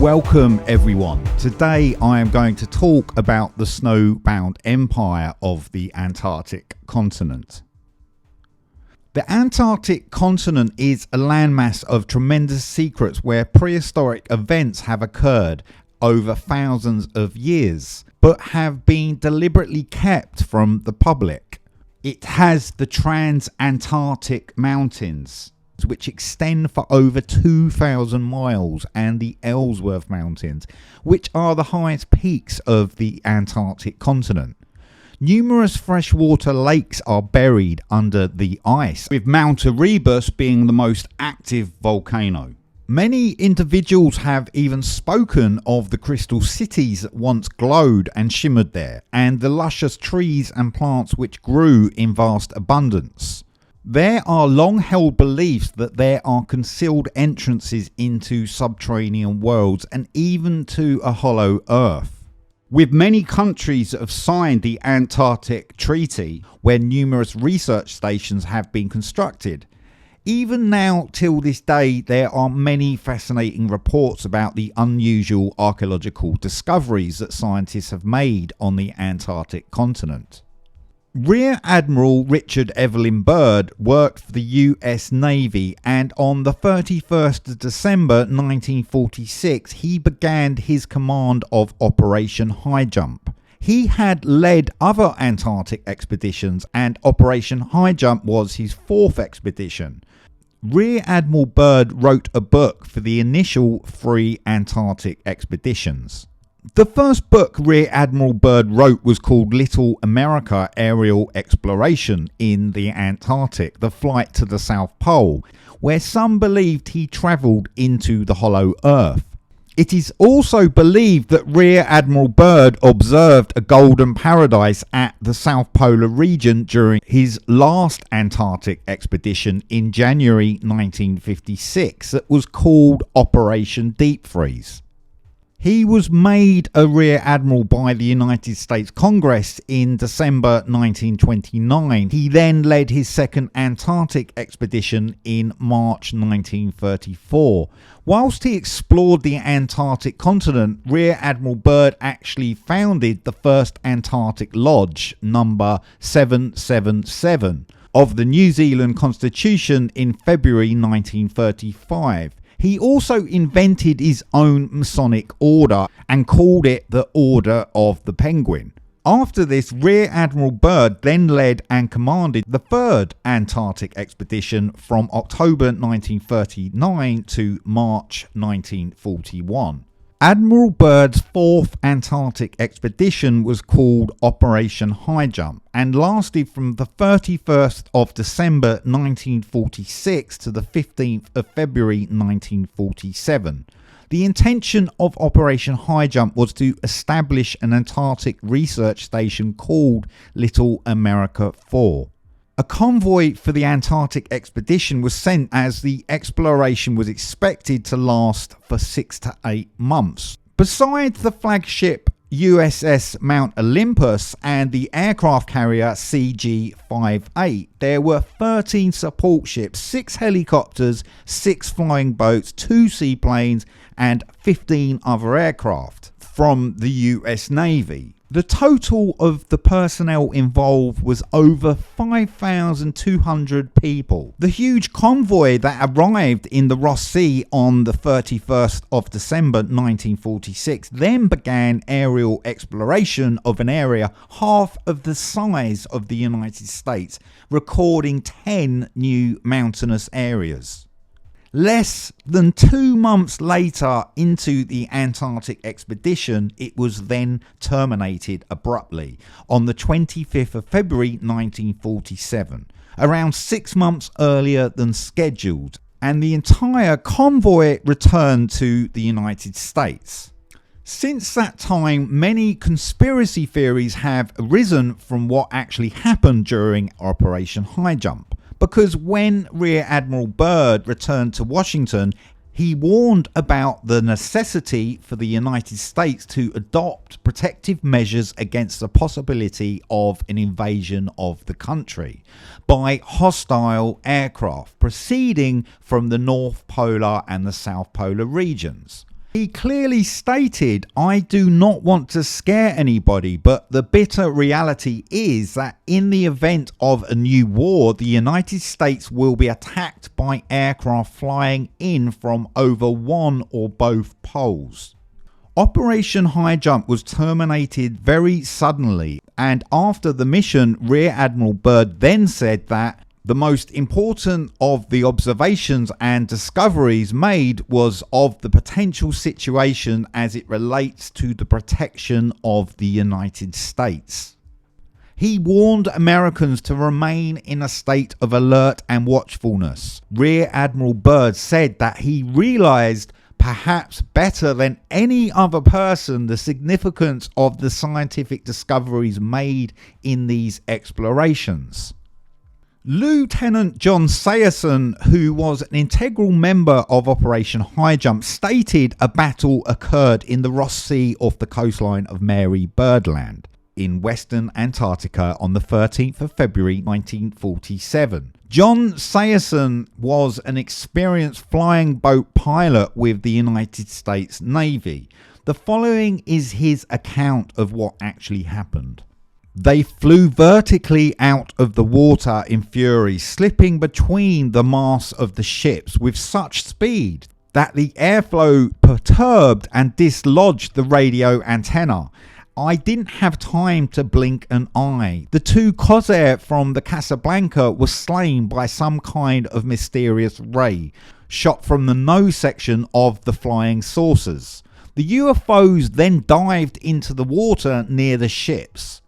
Welcome everyone. Today I am going to talk about the Snowbound Empire of the Antarctic Continent. The Antarctic Continent is a landmass of tremendous secrets where prehistoric events have occurred over thousands of years, but have been deliberately kept from the public. It has the Trans-Antarctic Mountains, which extend for over 2,000 miles, and the Ellsworth Mountains, which are the highest peaks of the Antarctic continent. Numerous freshwater lakes are buried under the ice, with Mount Erebus being the most active volcano. Many individuals have even spoken of the crystal cities that once glowed and shimmered there, and the luscious trees and plants which grew in vast abundance. There are long-held beliefs that there are concealed entrances into subterranean worlds and even to a hollow earth. With many countries that have signed the Antarctic Treaty, where numerous research stations have been constructed. Even now, till this day, there are many fascinating reports about the unusual archaeological discoveries that scientists have made on the Antarctic continent. Rear Admiral Richard E Byrd worked for the US Navy, and on the 31st of December 1946 he began his command of Operation Highjump. He had led other Antarctic expeditions, and Operation Highjump was his fourth expedition. Rear Admiral Byrd wrote a book for the initial 3 Antarctic expeditions. The first book Rear Admiral Byrd wrote was called Little America Aerial Exploration in the Antarctic, the flight to the South Pole, where some believed he travelled into the hollow earth. It is also believed that Rear Admiral Byrd observed a golden paradise at the South Polar region during his last Antarctic expedition in January 1956 that was called Operation Deep Freeze. He was made a Rear Admiral by the United States Congress in December 1929. He then led his second Antarctic expedition in March 1934. Whilst he explored the Antarctic continent, Rear Admiral Byrd actually founded the first Antarctic Lodge, number 777, of the New Zealand Constitution in February 1935. He also invented his own Masonic order and called it the Order of the Penguin. After this, Rear Admiral Byrd then led and commanded the third Antarctic expedition from October 1939 to March 1941. Admiral Byrd's fourth Antarctic expedition was called Operation Highjump and lasted from the 31st of December 1946 to the 15th of February 1947. The intention of Operation Highjump was to establish an Antarctic research station called Little America 4. A convoy for the Antarctic expedition was sent as the exploration was expected to last for 6 to 8 months. Besides the flagship USS Mount Olympus and the aircraft carrier CG-58, there were 13 support ships, 6 helicopters, 6 flying boats, 2 seaplanes and 15 other aircraft from the US Navy. The total of the personnel involved was over 5,200 people. The huge convoy that arrived in the Ross Sea on the 31st of December 1946 then began aerial exploration of an area half of the size of the United States, recording 10 new mountainous areas. Less than 2 months later into the Antarctic expedition, it was then terminated abruptly on the 25th of February 1947, around 6 months earlier than scheduled, and the entire convoy returned to the United States. Since that time, many conspiracy theories have arisen from what actually happened during Operation Highjump. Because when Rear Admiral Byrd returned to Washington, he warned about the necessity for the United States to adopt protective measures against the possibility of an invasion of the country by hostile aircraft proceeding from the North Polar and the South Polar regions. He clearly stated, "I do not want to scare anybody, but the bitter reality is that in the event of a new war, the United States will be attacked by aircraft flying in from over one or both poles." Operation Highjump was terminated very suddenly, and after the mission, Rear Admiral Byrd then said that the most important of the observations and discoveries made was of the potential situation as it relates to the protection of the United States. He warned Americans to remain in a state of alert and watchfulness. Rear Admiral Byrd said that he realized, perhaps better than any other person, the significance of the scientific discoveries made in these explorations. Lieutenant John Sayerson, who was an integral member of Operation Highjump, stated a battle occurred in the Ross Sea off the coastline of Mary Birdland in western Antarctica on the 13th of February 1947. John Sayerson was an experienced flying boat pilot with the United States Navy. The following is his account of what actually happened. "They flew vertically out of the water in fury, slipping between the masts of the ships with such speed that the airflow perturbed and dislodged the radio antenna. I didn't have time to blink an eye. The two Corsair from the Casablanca were slain by some kind of mysterious ray, shot from the nose section of the flying saucers. The UFOs then dived into the water near the ships.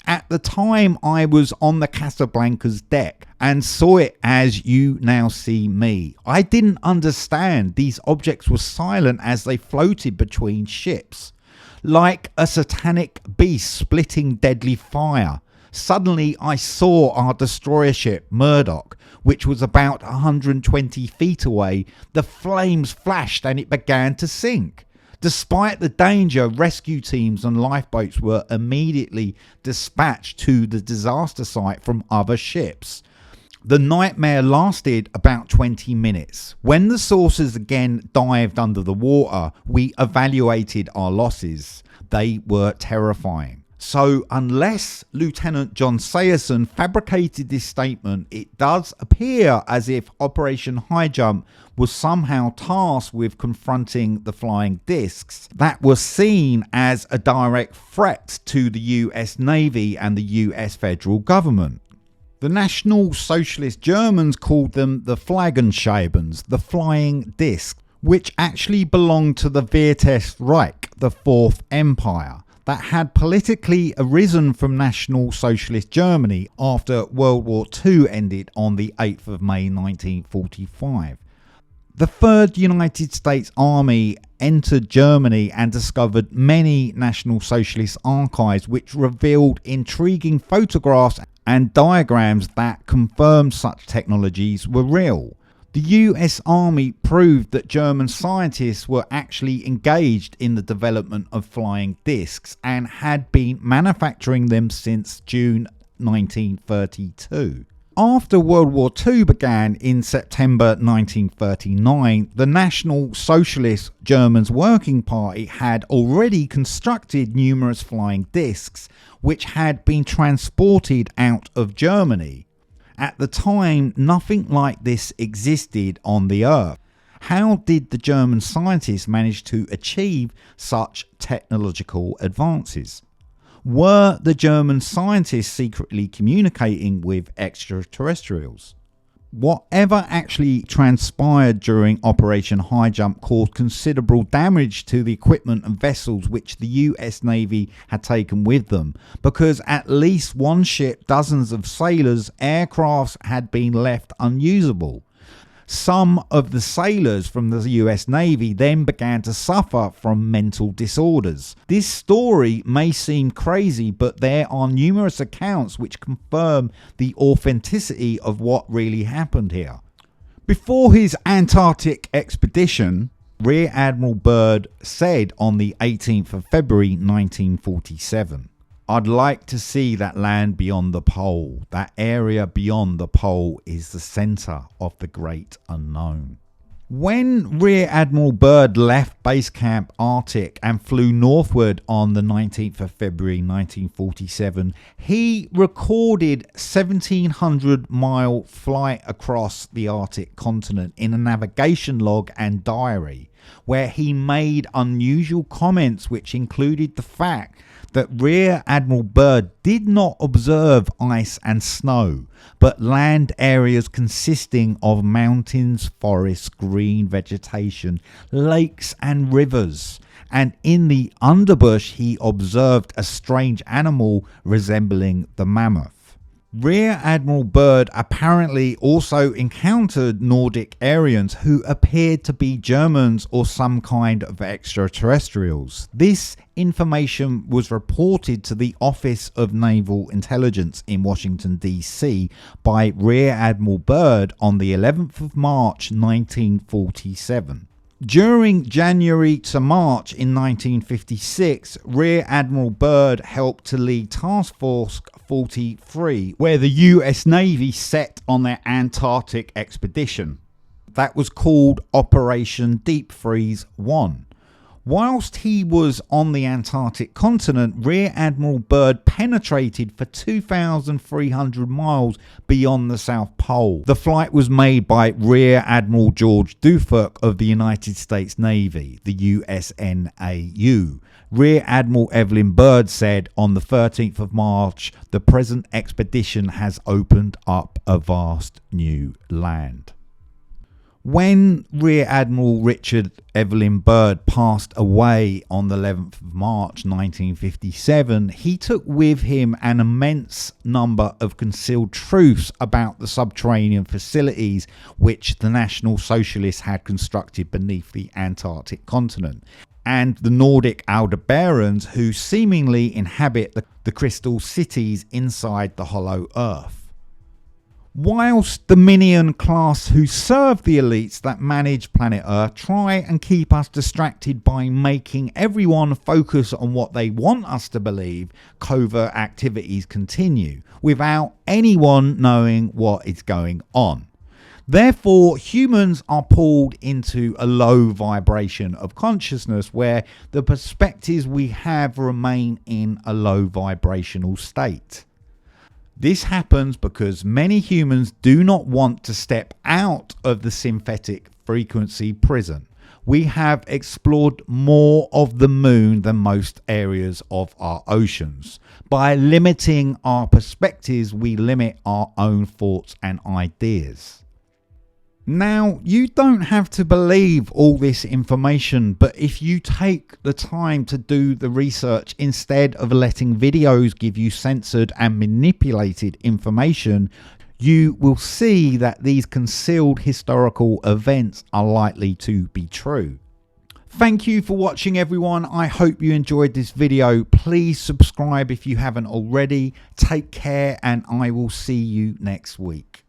At the time, I was on the Casablanca's deck and saw it as you now see me. I didn't understand. These objects were silent as they floated between ships, like a satanic beast splitting deadly fire. Suddenly, I saw our destroyer ship, Murdoch, which was about 120 feet away. The flames flashed and it began to sink. Despite the danger, rescue teams and lifeboats were immediately dispatched to the disaster site from other ships. The nightmare lasted about 20 minutes. When the saucers again dived under the water, we evaluated our losses. They were terrifying." So unless Lieutenant John Sayerson fabricated this statement, it does appear as if Operation Highjump was somehow tasked with confronting the flying discs that were seen as a direct threat to the US Navy and the US federal government. The National Socialist Germans called them the Flaggenscheibens, the flying discs, which actually belonged to the Viertes Reich, the Fourth Empire, that had politically arisen from National Socialist Germany after World War II ended on the 8th of May 1945. The 3rd United States Army entered Germany and discovered many National Socialist archives which revealed intriguing photographs and diagrams that confirmed such technologies were real. The US Army proved that German scientists were actually engaged in the development of flying discs and had been manufacturing them since June 1932. After World War II began in September 1939, the National Socialist Germans Working Party had already constructed numerous flying discs which had been transported out of Germany. At the time, nothing like this existed on the Earth. How did the German scientists manage to achieve such technological advances? Were the German scientists secretly communicating with extraterrestrials? Whatever actually transpired during Operation Highjump caused considerable damage to the equipment and vessels which the US Navy had taken with them, because at least one ship, dozens of sailors, aircrafts had been left unusable. Some of the sailors from the US Navy then began to suffer from mental disorders. This story may seem crazy, but there are numerous accounts which confirm the authenticity of what really happened here. Before his Antarctic expedition, Rear Admiral Byrd said on the 18th of February 1947, "I'd like to see that land beyond the pole. That area beyond the pole is the center of the great unknown." When Rear Admiral Byrd left Base Camp Arctic and flew northward on the 19th of February 1947, he recorded 1,700-mile flight across the Arctic continent in a navigation log and diary, where he made unusual comments which included the fact that Rear Admiral Byrd did not observe ice and snow, but land areas consisting of mountains, forests, green vegetation, lakes and rivers. And in the underbush he observed a strange animal resembling the mammoth. Rear Admiral Byrd apparently also encountered Nordic Aryans who appeared to be Germans or some kind of extraterrestrials. This information was reported to the Office of Naval Intelligence in Washington, D.C. by Rear Admiral Byrd on the 11th of March 1947. During January to March in 1956, Rear Admiral Byrd helped to lead Task Force 43, where the US Navy set on their Antarctic expedition. That was called Operation Deep Freeze 1. Whilst he was on the Antarctic continent, Rear Admiral Byrd penetrated for 2,300 miles beyond the South Pole. The flight was made by Rear Admiral George Dufuk of the United States Navy, the USNAU. Rear Admiral Evelyn Byrd said on the 13th of March, "The present expedition has opened up a vast new land." When Rear Admiral Richard Evelyn Byrd passed away on the 11th of March 1957, he took with him an immense number of concealed truths about the subterranean facilities which the National Socialists had constructed beneath the Antarctic continent, and the Nordic Aldebarans who seemingly inhabit the crystal cities inside the hollow earth. Whilst the minion class who serve the elites that manage planet Earth try and keep us distracted by making everyone focus on what they want us to believe, covert activities continue without anyone knowing what is going on. Therefore, humans are pulled into a low vibration of consciousness where the perspectives we have remain in a low vibrational state. This happens because many humans do not want to step out of the synthetic frequency prison. We have explored more of the moon than most areas of our oceans. By limiting our perspectives, we limit our own thoughts and ideas. Now, you don't have to believe all this information, but if you take the time to do the research instead of letting videos give you censored and manipulated information, you will see that these concealed historical events are likely to be true. Thank you for watching, everyone. I hope you enjoyed this video. Please subscribe if you haven't already. Take care, and I will see you next week.